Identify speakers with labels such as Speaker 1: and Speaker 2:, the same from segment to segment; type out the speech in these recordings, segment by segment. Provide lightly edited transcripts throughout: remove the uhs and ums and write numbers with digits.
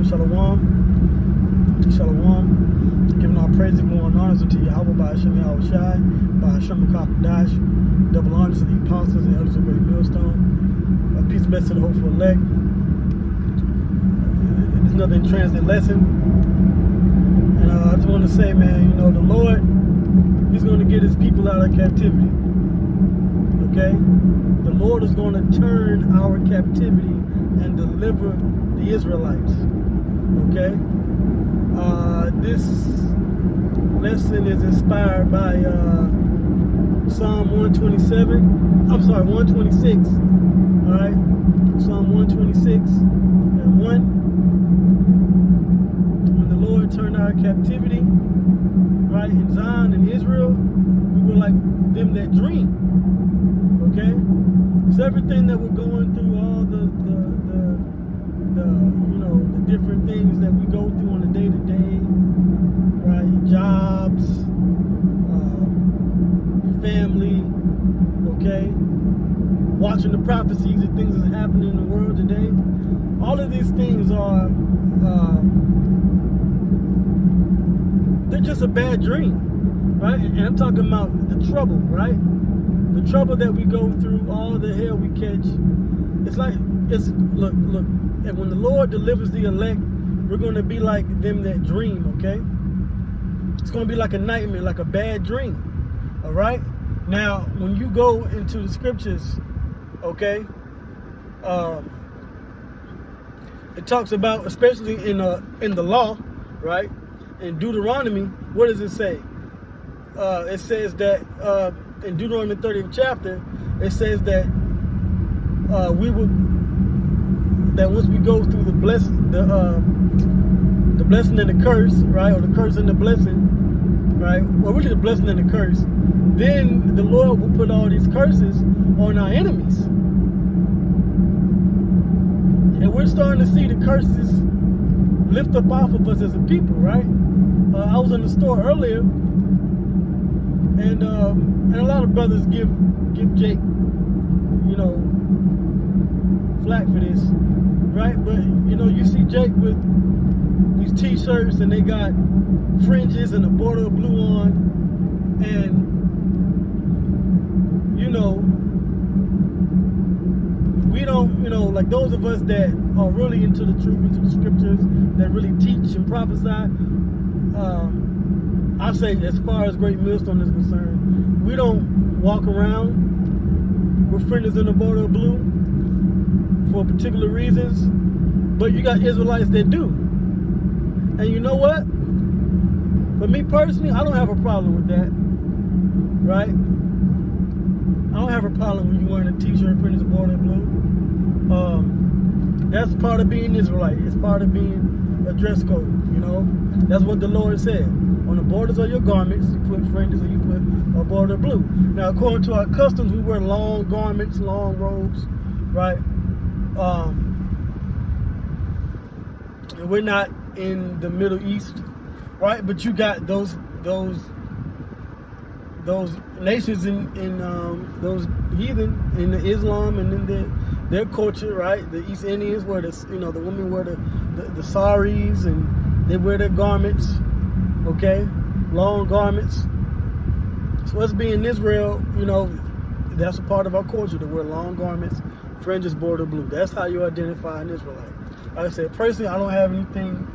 Speaker 1: Shalom. Shalom. Giving our praise and glory and honors unto Yahweh by Hashem Yahweh Shai, by Hashem Kakadash. Double honors to the apostles and elders of Great Millstone. Peace and blessing to the hopeful elect. It's another in transit lesson. And I just want to say, man, you know, the Lord, He's going to get His people out of captivity. Okay? The Lord is going to turn our captivity and deliver the Israelites. Okay? This lesson is inspired by Psalm 127. I'm sorry, 126. All right? Psalm 126 and 1. When the Lord turned our captivity, right, in Zion and Israel, we were like them that dream. Okay? So everything that we're going through, all the you know, the different things that we go through on a day-to-day, right? Jobs, family, okay? Watching the prophecies and things that are happening in the world today. All of these things are, they're just a bad dream, right? And I'm talking about the trouble, right? The trouble that we go through, all the hell we catch. It's like, look, and when the Lord delivers the elect, we're going to be like them that dream, okay? It's going to be like a nightmare, like a bad dream, all right? Now, when you go into the scriptures, okay, it talks about, especially in the law, right? In Deuteronomy, what does it say? It says that in Deuteronomy 30th chapter, it says that that once we go through the blessing and the curse, right, or the curse and the blessing, right, well, really the blessing and the curse, then the Lord will put all these curses on our enemies. And we're starting to see the curses lift up off of us as a people, right? I was in the store earlier, and a lot of brothers give Jake, you know, flack for this, right? But you know, you see Jake with these t-shirts and they got fringes and a border of blue on, and you know, we don't, you know, like those of us that are really into the truth, into the scriptures, that really teach and prophesy, I say, as far as Great Millstone is concerned, we don't walk around with fringes in the border of blue for particular reasons, but you got Israelites that do. And you know what? For me personally, I don't have a problem with that, right? I don't have a problem when you're wearing a t-shirt, fringes, border of blue. That's part of being Israelite. It's part of being a dress code, you know? That's what the Lord said. On the borders of your garments, you put fringes or you put a border of blue. Now, according to our customs, we wear long garments, long robes, right? And we're not in the Middle East, right? But you got those nations in those heathen in the Islam and in their culture, right? The East Indians wear the, you know, the women wear the saris and they wear their garments, okay, long garments. So us being Israel, you know, that's a part of our culture to wear long garments, fringes, border blue. That's how you identify an Israelite. Like I said, personally, I don't have anything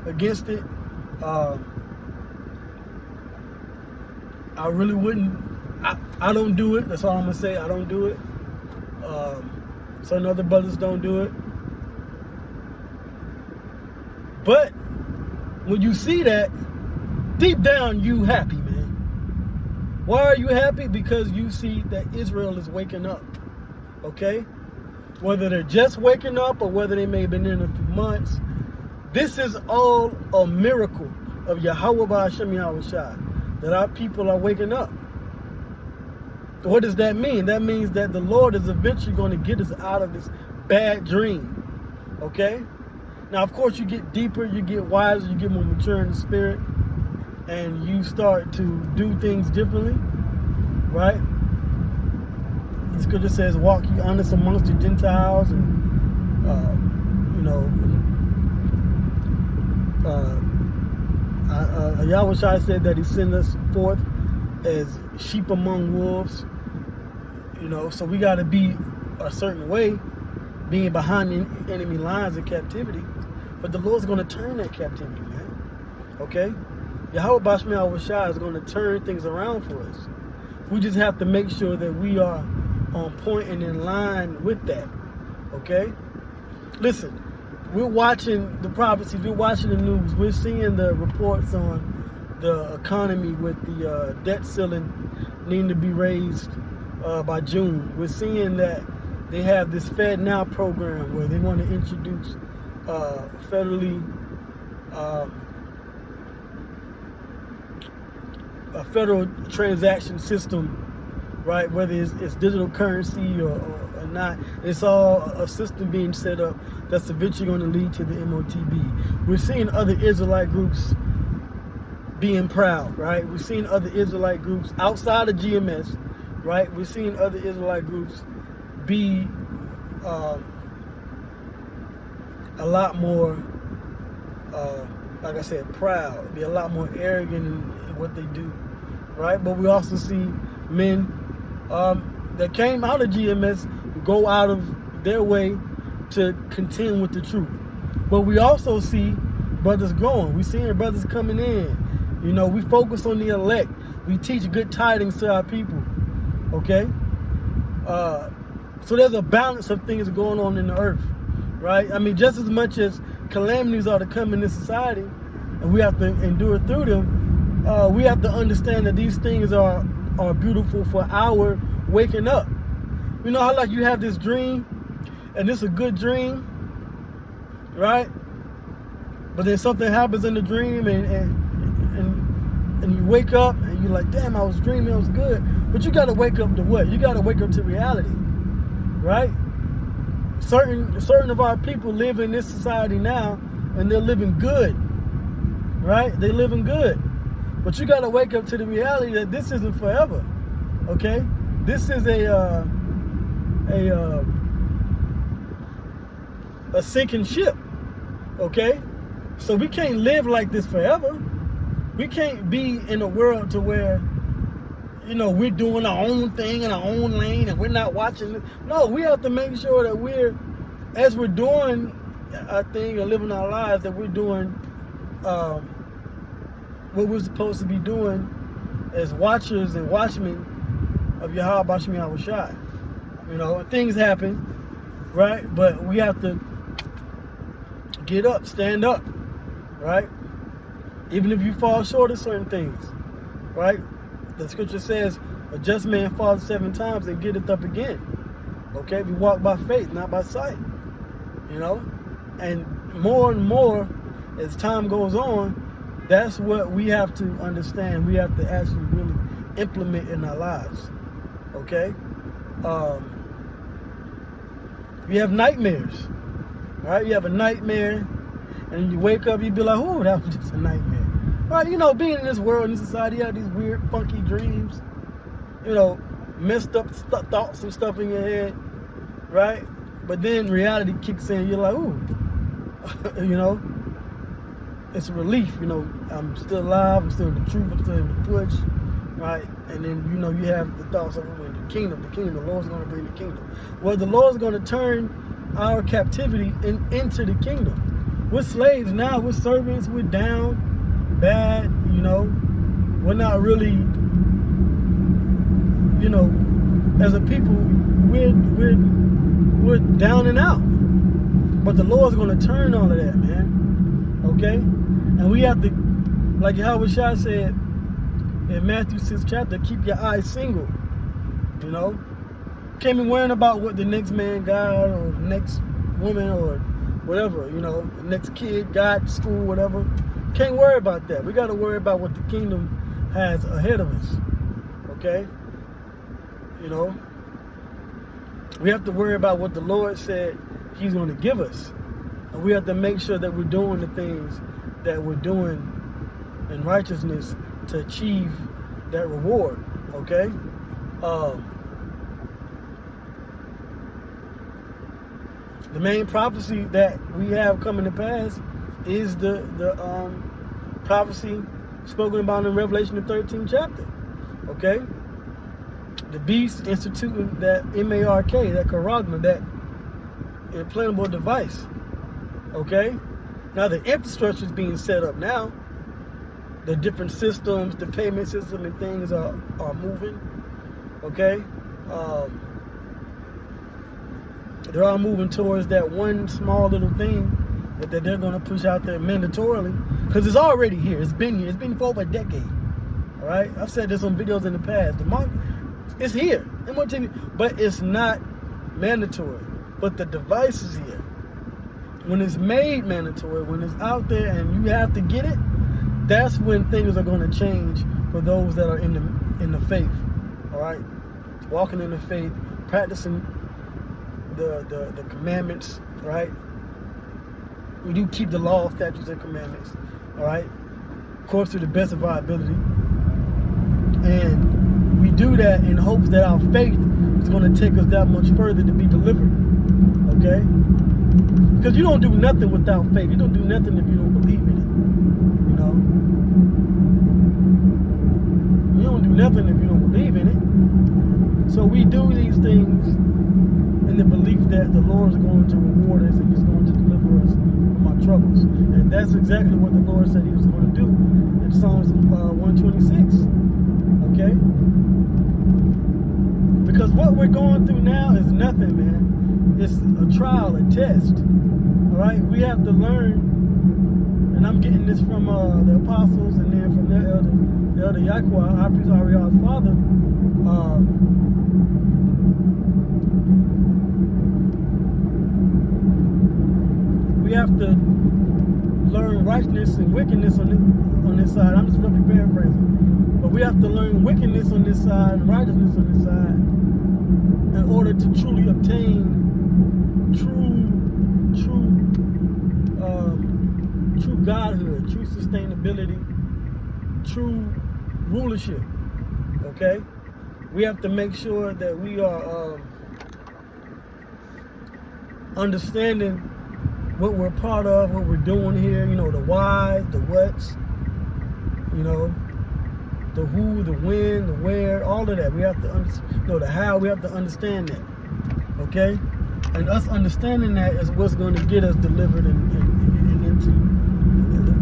Speaker 1: against it. I really wouldn't. I don't do it. That's all I'm gonna say. I don't do it. Certain other brothers don't do it. But when you see that, deep down you happy, man. Why are you happy? Because you see that Israel is waking up. Okay? Whether they're just waking up or whether they may have been in a few months, this is all a miracle of Yahweh by Hashem Yahweh Shai, that our people are waking up. What does that mean? That means that the Lord is eventually going to get us out of this bad dream. Okay? Now, of course, you get deeper, you get wiser, you get more mature in the spirit, and you start to do things differently, right? The scripture says, walk ye honest amongst the Gentiles, and, you know, Yahweh Shai said that he sent us forth as sheep among wolves. You know, so we got to be a certain way, being behind the enemy lines in captivity. But the Lord's going to turn that captivity, man. Okay? Yahweh Bashmi Shai is going to turn things around for us. We just have to make sure that we are on point and in line with that. Okay? Listen, we're watching the prophecies, we're watching the news, we're seeing the reports on the economy with the debt ceiling needing to be raised by June. We're seeing that they have this Fed Now program where they want to introduce a federal transaction system, right? Whether it's digital currency or not, it's all a system being set up that's eventually going to lead to the MOTB. We're seeing other Israelite groups being proud, right? We're seeing other Israelite groups outside of GMS, right? We're seeing other Israelite groups be a lot more, like I said, proud, be a lot more arrogant in what they do, right? But we also see men that came out of GMS go out of their way to contend with the truth. But we also see brothers growing. We seeing brothers coming in. You know, we focus on the elect. We teach good tidings to our people. Okay? So there's a balance of things going on in the earth, right? I mean, just as much as calamities are to come in this society, and we have to endure through them, we have to understand that these things are beautiful for our waking up. You know how like you have this dream, and it's a good dream, right? But then something happens in the dream, and you wake up, and you're like, damn, I was dreaming, it was good. But you got to wake up to what? You got to wake up to reality, right? Certain of our people live in this society now, and they're living good, right? They're living good. But you got to wake up to the reality that this isn't forever, okay? This is a sinking ship, okay? So we can't live like this forever. We can't be in a world to where, you know, we're doing our own thing in our own lane and we're not watching it. No, we have to make sure that as we're doing our thing and living our lives, that we're doing what we're supposed to be doing as watchers and watchmen of Yahweh Bashmi Awashai. You know, things happen, right? But we have to get up, stand up, right? Even if you fall short of certain things, right? The scripture says, a just man falls 7 times and getteth up again. Okay? We walk by faith, not by sight. You know? And more, as time goes on, that's what we have to understand. We have to actually really implement in our lives. Okay? You have nightmares, right? You have a nightmare, and you wake up, you be like, oh, that was just a nightmare. Right? You know, being in this world, in this society, you have these weird, funky dreams, you know, messed up thoughts and stuff in your head, right? But then reality kicks in, you're like, ooh, you know, it's a relief, you know, I'm still alive, I'm still in the truth, I'm still in the push, right? And then, you know, you have the thoughts of the kingdom, the Lord's going to bring the kingdom. Well, the Lord's going to turn our captivity into the kingdom. We're slaves now, we're servants, we're down, bad, you know, we're not really, you know, as a people, we're down and out. But the Lord's going to turn all of that, man. Okay? And we have to, like Yahweh Shai said in Matthew 6 chapter, keep your eyes single. You know? Can't be worrying about what the next man got or next woman or whatever, you know, the next kid got, school, whatever. Can't worry about that. We got to worry about what the kingdom has ahead of us. Okay? You know? We have to worry about what the Lord said He's going to give us. And we have to make sure that we're doing the things that we're doing in righteousness to achieve that reward. Okay? The main prophecy that we have coming to pass is the prophecy spoken about in Revelation, the 13th chapter. Okay? The beast instituting that MARK, that charagma, that implantable device. Okay? Now the infrastructure is being set up now. The different systems, the payment system and things are moving. Okay? They're all moving towards that one small little thing that they're going to push out there mandatorily. Because it's already here. It's been here. It's been for over a decade. All right? I've said this on videos in the past. The market, it's here. But it's not mandatory. But the device is here. When it's made mandatory, when it's out there and you have to get it, that's when things are going to change for those that are in the faith. All right? Walking in the faith, practicing the commandments, right? We do keep the law, statutes, and commandments, all right? Of course, to the best of our ability. And we do that in hopes that our faith is going to take us that much further to be delivered, okay? Because you don't do nothing without faith. You don't do nothing if you don't believe in it, you know? You don't do nothing if you don't believe in it. So we do these things in the belief that the Lord is going to reward us and He's going to deliver us from our troubles. And that's exactly what the Lord said He was going to do in Psalms 126. Okay? Because what we're going through now is nothing, man. It's a trial, a test. Alright? We have to learn, and I'm getting this from the apostles and then from the elder Yahuwah, our priest Ariel's father. We have to learn righteousness and wickedness on this side. I'm just going to be paraphrasing. But we have to learn wickedness on this side and righteousness on this side in order to truly obtain true godhood, true sustainability, true rulership. Okay? We have to make sure that we are understanding what we're part of, what we're doing here, you know, the why, the what's, you know, the who, the when, the where, all of that. We have to know the how, we have to understand that, okay? And us understanding that is what's going to get us delivered and into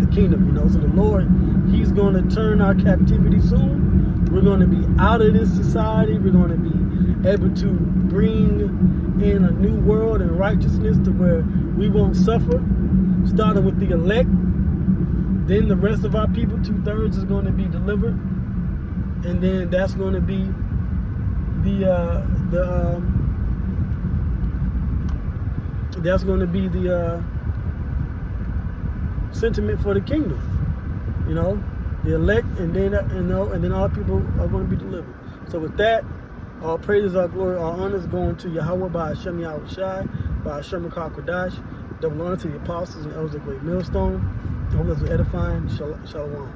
Speaker 1: the kingdom, you know. So the Lord, He's going to turn our captivity soon. We're going to be out of this society. We're going to be able to bring in a new world and righteousness to where we won't suffer, starting with the elect. Then the rest of our people, 2/3, is going to be delivered, and then that's going to be the sentiment for the kingdom. You know, the elect, and then and then all people are going to be delivered. So with that, all praises, all glory, all honors going to Yahweh by Hashem Yahweh Shai, by Hashem Kodash. Double honor to the apostles and elders of Great Millstone. I hope that's edifying. Shalom.